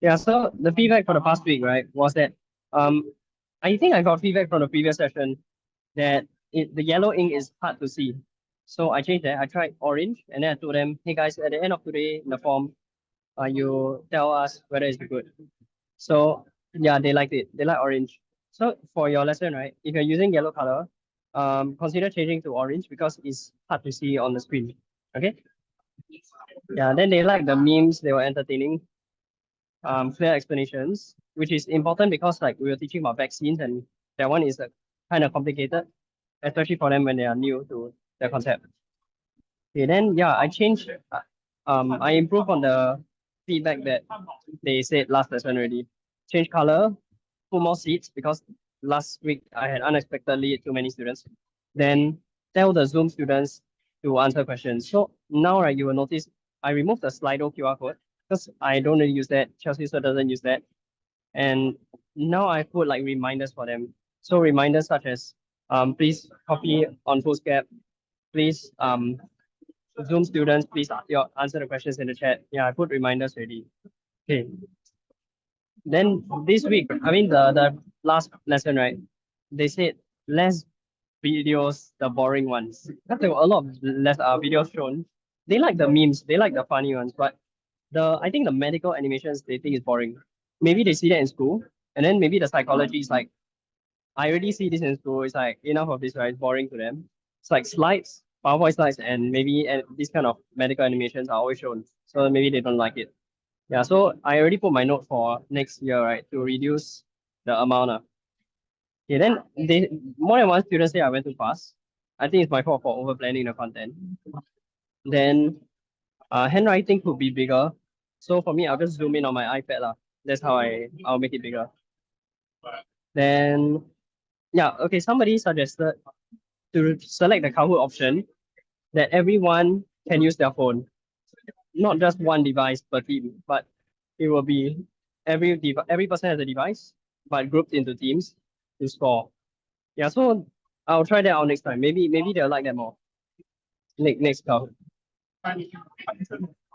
Yeah, so the feedback for the past week, right, was that I think I got feedback from the previous session that the yellow ink is hard to see. So I changed that. I tried orange and then I told them, hey guys, at the end of today in the form, you tell us whether it's good. So yeah, they liked it. They like orange. So for your lesson, right, if you're using yellow color, consider changing to orange because it's hard to see on the screen. Okay. Yeah, then they like the memes, they were entertaining, clear explanations, which is important because like we were teaching about vaccines and that one is kind of complicated, especially for them when they are new to the concept. Okay, then yeah, I improved on the feedback that they said last lesson already. Change color, put more seats because last week I had unexpectedly too many students. Then tell the Zoom students to answer questions. So now, right, you will notice I removed the Slido QR code because I don't really use that. Chelsea sir doesn't use that. And now I put like reminders for them. So reminders such as please copy on Foolscap, please Zoom students, please answer the questions in the chat. Yeah, I put reminders already. Okay. Then this week, I mean the last lesson, right? They said less videos, the boring ones. Because there were a lot of less videos shown. They like the memes, they like the funny ones, but I think the medical animations they think is boring. Maybe they see that in school, and then maybe the psychology is like, I already see this in school. It's like enough of this, right? It's boring to them. It's like slides, PowerPoint slides, and maybe these kind of medical animations are always shown. So maybe they don't like it. Yeah, so I already put my note for next year, right, to reduce the amount. Okay, then more than one student say I went too fast. I think it's my fault for over planning the content. Then handwriting could be bigger. So for me, I'll just zoom in on my iPad lah. That's how I'll make it bigger. Then yeah, okay, somebody suggested to select the Kahoot option that everyone can use their phone, not just one device per team, but it will be every person has a device, but grouped into teams to score. Yeah, so I'll try that out next time. Maybe they'll like that more. Next Kahoot.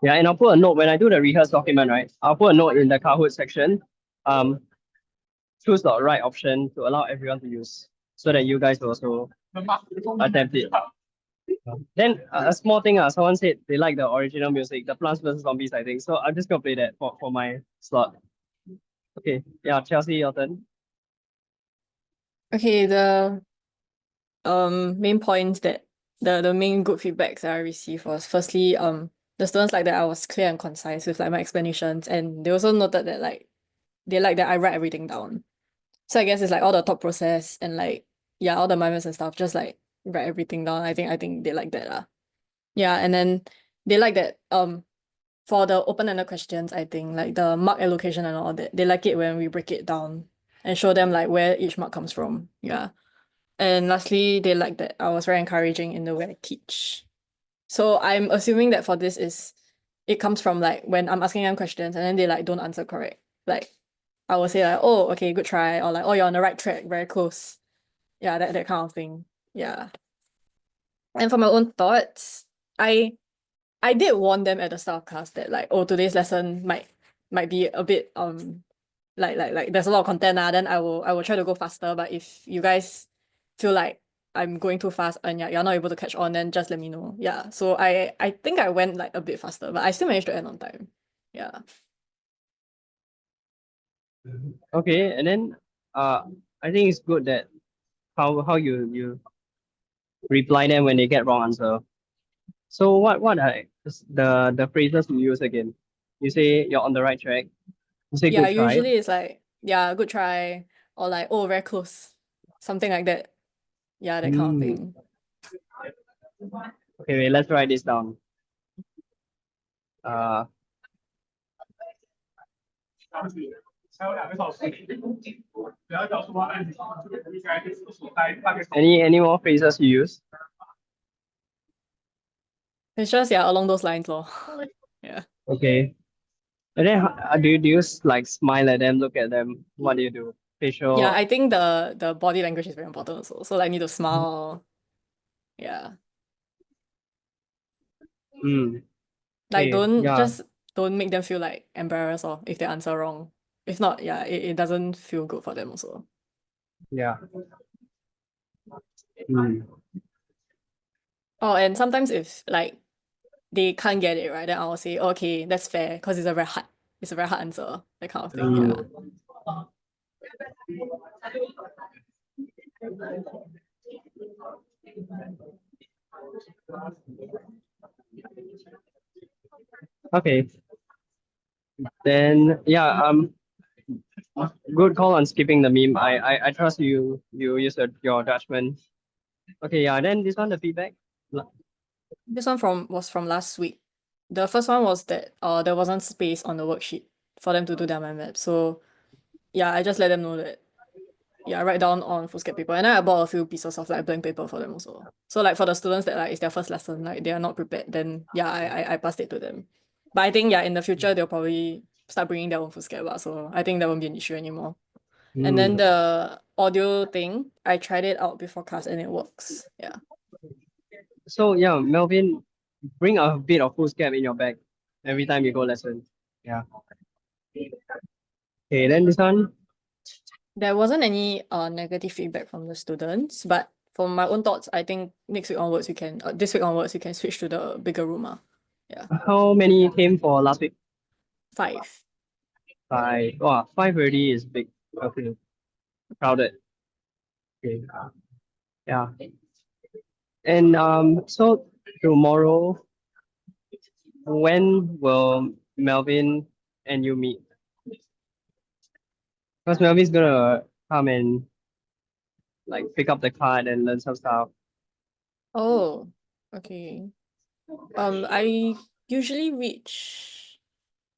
Yeah, and I'll put a note when I do the rehearse document, right? I'll put a note in the Kahoot section. Um, choose the right option to allow everyone to use, so that you guys will also attempt it. Then a small thing, someone said they like the original music, the Plants vs Zombies, I think. So I'm just gonna play that for my slot. Okay, yeah, Chelsea, your turn. Okay, the main points that the main good feedbacks that I received was firstly, the students like that I was clear and concise with like my explanations, and they also noted that like they like that I write everything down. So I guess it's like all the thought process and like yeah, all the memos and stuff, just like write everything down. I think they like that. Yeah, and then they like that for the open-ended questions, I think like the mark allocation and all that, they like it when we break it down and show them like where each mark comes from. Yeah. And lastly, they like that I was very encouraging in the way I teach. So I'm assuming that for this it comes from like when I'm asking them questions and then they like don't answer correct. Like I will say like, oh, okay, good try, or like, oh, you're on the right track, very close. Yeah, that kind of thing. Yeah. And for my own thoughts, I did warn them at the start of class that like, oh, today's lesson might be a bit like there's a lot of content then I will try to go faster. But if you guys feel like I'm going too fast and you're not able to catch on, then just let me know. Yeah. So I think I went like a bit faster, but I still managed to end on time. Yeah. Okay, and then I think it's good that how you reply them when they get wrong answer. So what are the phrases you use again? You say you're on the right track. You say Yeah, good try. usually it's like, yeah, good try, or like, oh, very close. Something like that. Yeah, that kind of thing. Okay, wait, let's write this down. Any more phrases you use? It's just yeah, along those lines, lor. Yeah. Okay. And then do you like smile at them, look at them? What do you do? Facial. Yeah, I think the body language is very important also. So like need to smile. Yeah. Mm. Like Okay. don't Yeah. just don't make them feel like embarrassed or if they answer wrong. If not, yeah, it doesn't feel good for them also. Yeah. Mm. Oh, and sometimes if like they can't get it right, then I'll say, okay, that's fair, because it's a very hard answer, that kind of thing. Yeah. Okay. Then yeah, good call on skipping the meme. I trust you use your judgment. Okay, yeah, then this one the feedback. This one was from last week. The first one was that there wasn't space on the worksheet for them to do their mind map. So yeah, I just let them know that yeah, write down on foolscap paper. And then I bought a few pieces of like blank paper for them also. So like for the students that like it's their first lesson, like they are not prepared, then yeah, I passed it to them. But I think yeah, in the future they'll probably start bringing their own foolscap, so I think that won't be an issue anymore. And then the audio thing, I tried it out before class and it works. Yeah. So yeah, Melvin, bring a bit of foolscap in your bag every time you go lesson. Yeah. Okay, then this one. There wasn't any negative feedback from the students, but from my own thoughts, I think next week onwards this week onwards we can switch to the bigger room. Yeah. How many came for last week? 5. 5. Wow, 5 already is big. Okay. Crowded. Okay. Yeah. And so tomorrow, when will Melvin and you meet? Because Melvin's gonna come and like pick up the card and learn some stuff. Oh, okay. I usually reach.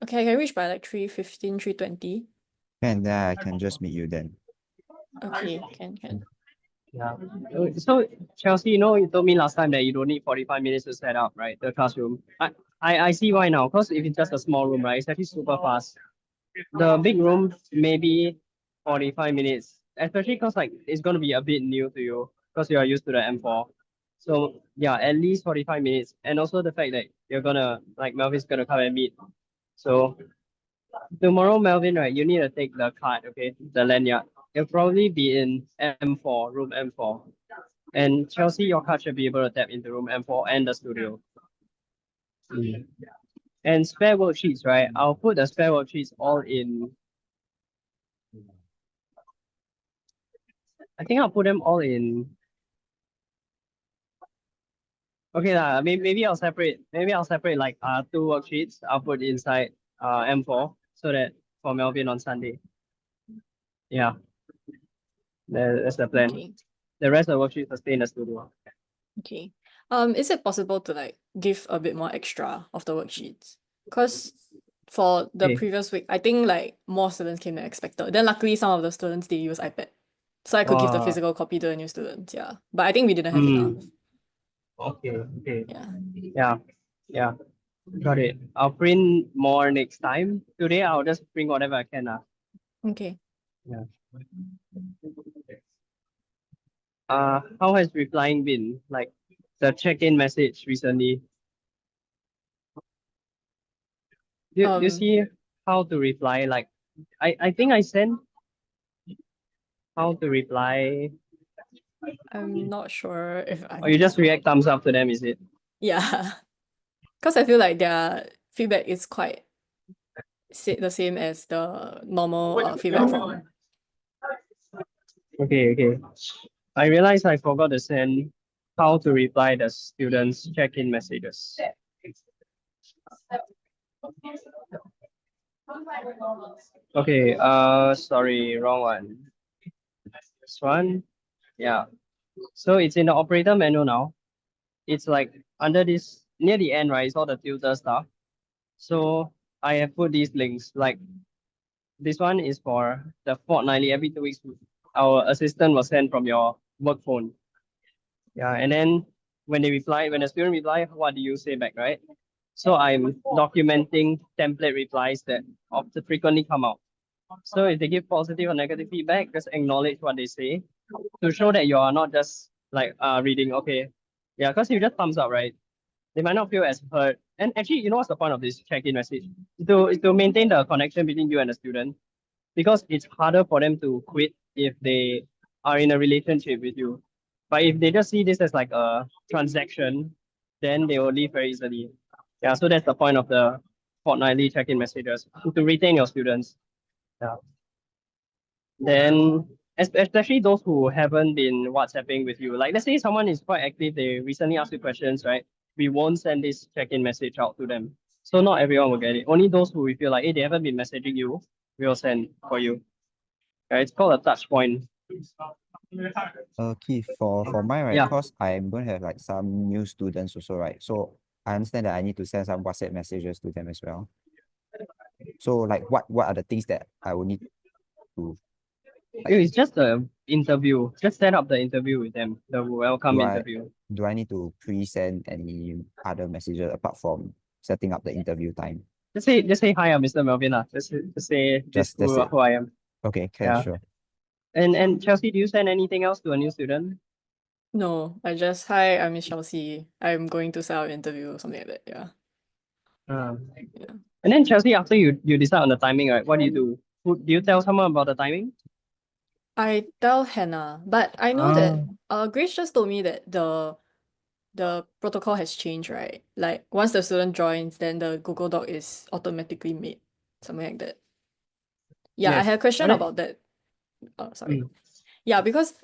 Okay, I can reach by like 3:15, 3:20. And I can just meet you then. Okay, can. Yeah. So Chelsea, you told me last time that you don't need 45 minutes to set up, right? The classroom. I see why now. Because if it's just a small room, right, it's actually super fast. The big room, maybe 45 minutes. Especially because like it's gonna be a bit new to you because you are used to the M4. So yeah, at least 45 minutes. And also the fact that you're gonna like Melvin's gonna come and meet. So tomorrow, Melvin, right, you need to take the card, okay? The lanyard. It'll probably be in M4, room M4. And Chelsea, your card should be able to tap into room M4 and the studio. And spare worksheets, right? I'll put the spare worksheets all in. I think I'll put them all in. Okay, maybe I'll separate. Maybe I'll separate like 2 worksheets. I'll put inside M4 so that for Melvin on Sunday. Yeah, that's the plan. Okay. The rest of the worksheets will stay in the studio. Okay. Is it possible to like give a bit more extra of the worksheets? Because for the Okay. previous week, I think like more students came than expected. Then luckily some of the students they use iPad. So I could give the Wow. physical copy to the new students, yeah. But I think we didn't have enough. Okay. Yeah. Yeah. Got it. I'll print more next time. Today I'll just print whatever I can. Okay. Yeah. How has replying been? Like the check-in message recently. Do you see how to reply? Like I think I sent how to reply. I'm not sure if I Or you just react thumbs up to them, is it? Yeah. Because I feel like their feedback is quite the same as the normal feedback from. Okay. I realized I forgot to send how to reply the students' check-in messages. Okay, sorry, wrong one. This one, yeah. So it's in the operator manual now. It's like under this, near the end, right? It's all the tutor stuff. So I have put these links. Like this one is for the fortnightly, every 2 weeks. Our assistant was sent from your work phone. Yeah, and then when the student reply, what do you say back, right? So I'm documenting template replies that often frequently come out. So if they give positive or negative feedback, just acknowledge what they say to show that you are not just like reading, okay. Yeah, because you just thumbs up, right? They might not feel as heard And actually, you know what's the point of this check-in message? To maintain the connection between you and the student, because it's harder for them to quit if they are in a relationship with you. But if they just see this as like a transaction, then they will leave very easily. Yeah, so that's the point of the fortnightly check-in messages, to retain your students. Yeah. Then especially those who haven't been WhatsApping with you. Like let's say someone is quite active, they recently asked you questions, right? We won't send this check-in message out to them. So not everyone will get it. Only those who we feel like, hey, they haven't been messaging you, we'll send for you. Yeah, it's called a touch point. Keith, for mine, right, Yeah. because I'm going to have like some new students also, right? So I understand that I need to send some WhatsApp messages to them as well. So like what are the things that I will need to It's just the interview. Just set up the interview with them, the welcome do I interview. do I need to pre-send any other messages apart from setting up the interview time? Just say hi, I'm Mr. Melvin. Just say this That's it. who I am. Okay, Yeah. sure. And Chelsea, do you send anything else to a new student? No, I just, hi, I'm Miss Chelsea. I'm going to set up an interview or something like that. Yeah. Yeah. And then Chelsea, after you decide on the timing, right? What do you do? Do you tell someone about the timing? I tell Hannah, but I know that Grace just told me that the protocol has changed, right? Like once the student joins, then the Google Doc is automatically made. Something like that. Yeah, I Yes. had a question But about that. Oh, sorry. Mm. Yeah, because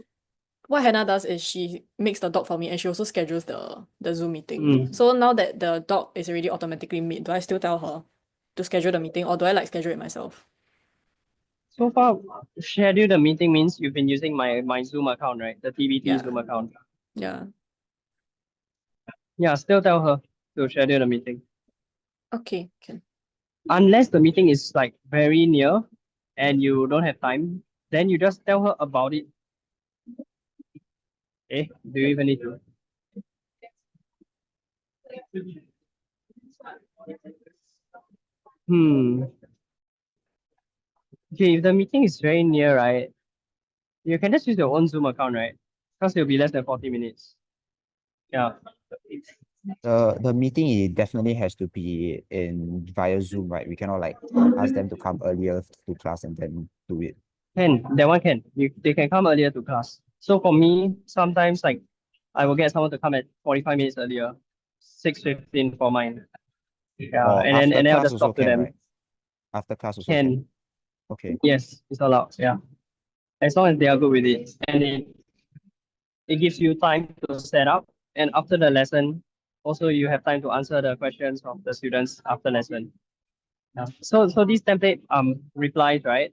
what Hannah does is she makes the doc for me and she also schedules the Zoom meeting. Mm. So now that the doc is already automatically made, do I still tell her to schedule the meeting or do I like schedule it myself? So far, schedule the meeting means you've been using my Zoom account, right? The TBT Yeah. Zoom account. Yeah. Yeah, still tell her to schedule the meeting. Okay, can. Unless the meeting is like very near and you don't have time, then you just tell her about it. Eh, do you even need to? Okay, if the meeting is very near, right? You can just use your own Zoom account, right? Because it'll be less than 40 minutes. Yeah. The meeting it definitely has to be in via Zoom, right? We cannot like ask them to come earlier to class and then do it. That one can. They can come earlier to class. So for me, sometimes like I will get someone to come at 45 minutes earlier, 6:15 for mine. Yeah, Or and after then I'll class just also talk to can, them. right? After class also can. Can. Okay. Yes, it's allowed. Yeah. As long as they are good with it. And it gives you time to set up. And after the lesson, also you have time to answer the questions of the students after lesson. Yeah. So these template replies, right?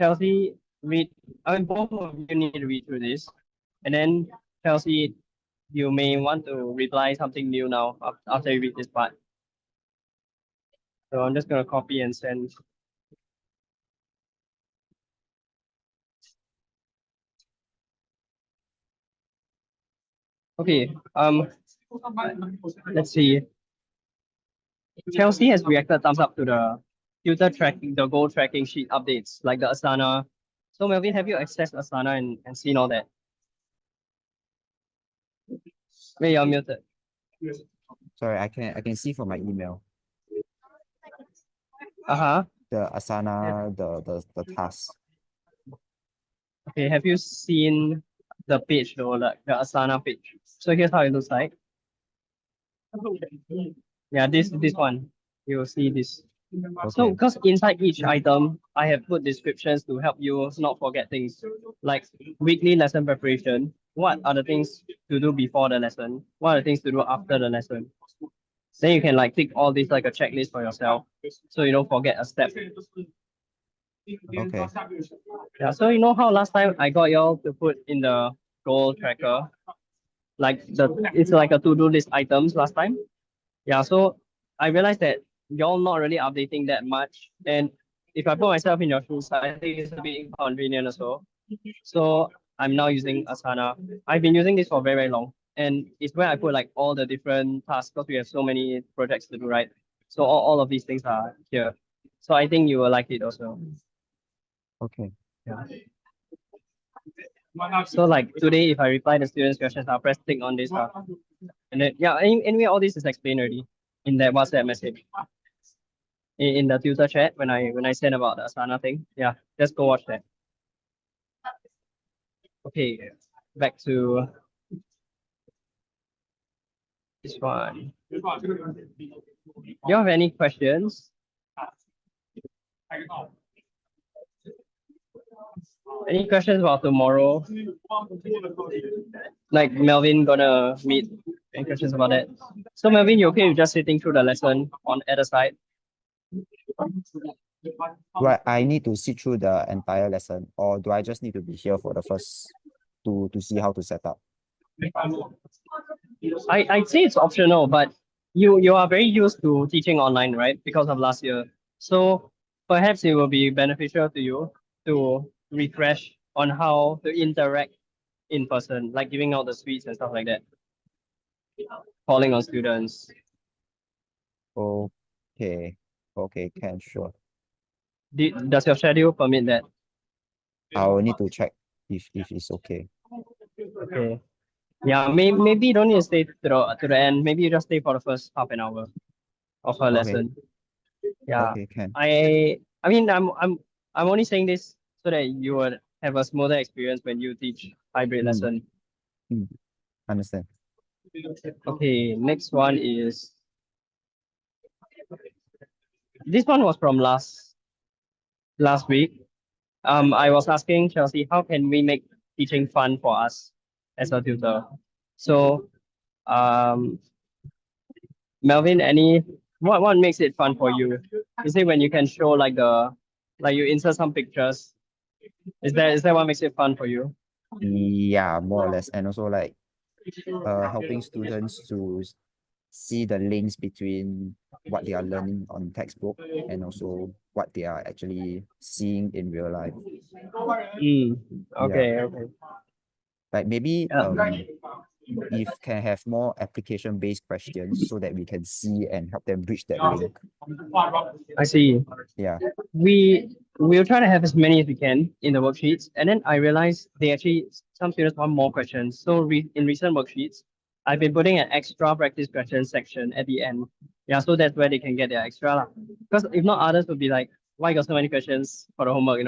Chelsea, both of you need to read through this. And then Chelsea, you may want to reply something new now after you read this part. So I'm just gonna copy and send. Okay, let's see. Chelsea has reacted thumbs up to the tutor tracking, the goal tracking sheet updates, like the Asana. So Melvin, have you accessed Asana and seen all that? Wait, you're muted. Sorry, I can see from my email Uh-huh. the Asana, the task. Okay, have you seen the page though, like the Asana page? So here's how it looks like. Yeah, this one. You'll see this. So Okay. because inside each item, I have put descriptions to help you not forget things. Like weekly lesson preparation. What are the things to do before the lesson? What are the things to do after the lesson? Then you can like tick all this like a checklist for yourself, so you don't forget a step. Okay. Yeah, so you know how last time I got y'all to put in the goal tracker, like it's like a to-do list items last time. Yeah, so I realized that y'all not really updating that much. And if I put myself in your shoes, I think it's a bit inconvenient also. So I'm now using Asana. I've been using this for very, very long. And it's where I put like all the different tasks because we have so many projects to do, right? So all of these things are here. So I think you will like it also. Okay. Yeah. So like today, if I reply the students' questions, I'll press tick on this. And then yeah, anyway, all this is explained already. in that WhatsApp message. In the tutor chat when I said about the Asana thing. Yeah, just go watch that. Okay, back to this one. Do you have any questions? Any questions about tomorrow? Like Melvin gonna meet. Any questions about that? So Melvin, you okay with just sitting through the lesson on at the side? Right, I need to sit through the entire lesson, or do I just need to be here for the first to see how to set up? I'd say it's optional, but you are very used to teaching online, right? Because of last year. So perhaps it will be beneficial to you to refresh on how to interact in person, like giving out the sweets and stuff like that. Calling on students. Okay, okay, can, sure. Does your schedule permit that? I'll need to check if it's okay. Okay. Yeah, maybe you don't need to stay to the end. Maybe you just stay for the first half an hour of her Okay. lesson. Yeah. Okay, can. I mean I'm only saying this so that you would have a smoother experience when you teach hybrid lesson. Understand. Okay, next one is this one was from last week. I was asking Chelsea, how can we make teaching fun for us as a tutor? So Melvin, what makes it fun for you? Is it when you can show like you insert some pictures? Is that what makes it fun for you? Yeah, more or less. And also like helping students to see the links between what they are learning on textbook and also what they are actually seeing in real life. Okay, okay. Like maybe Yeah. if can have more application-based questions so that we can see and help them bridge that link. I see. Yeah. We'll try to have as many as we can in the worksheets, and then I realized some students want more questions. So in recent worksheets, I've been putting an extra practice question section at the end. Yeah, so that's where they can get their extra lah. Because if not, others would be like, why got so many questions for the homework,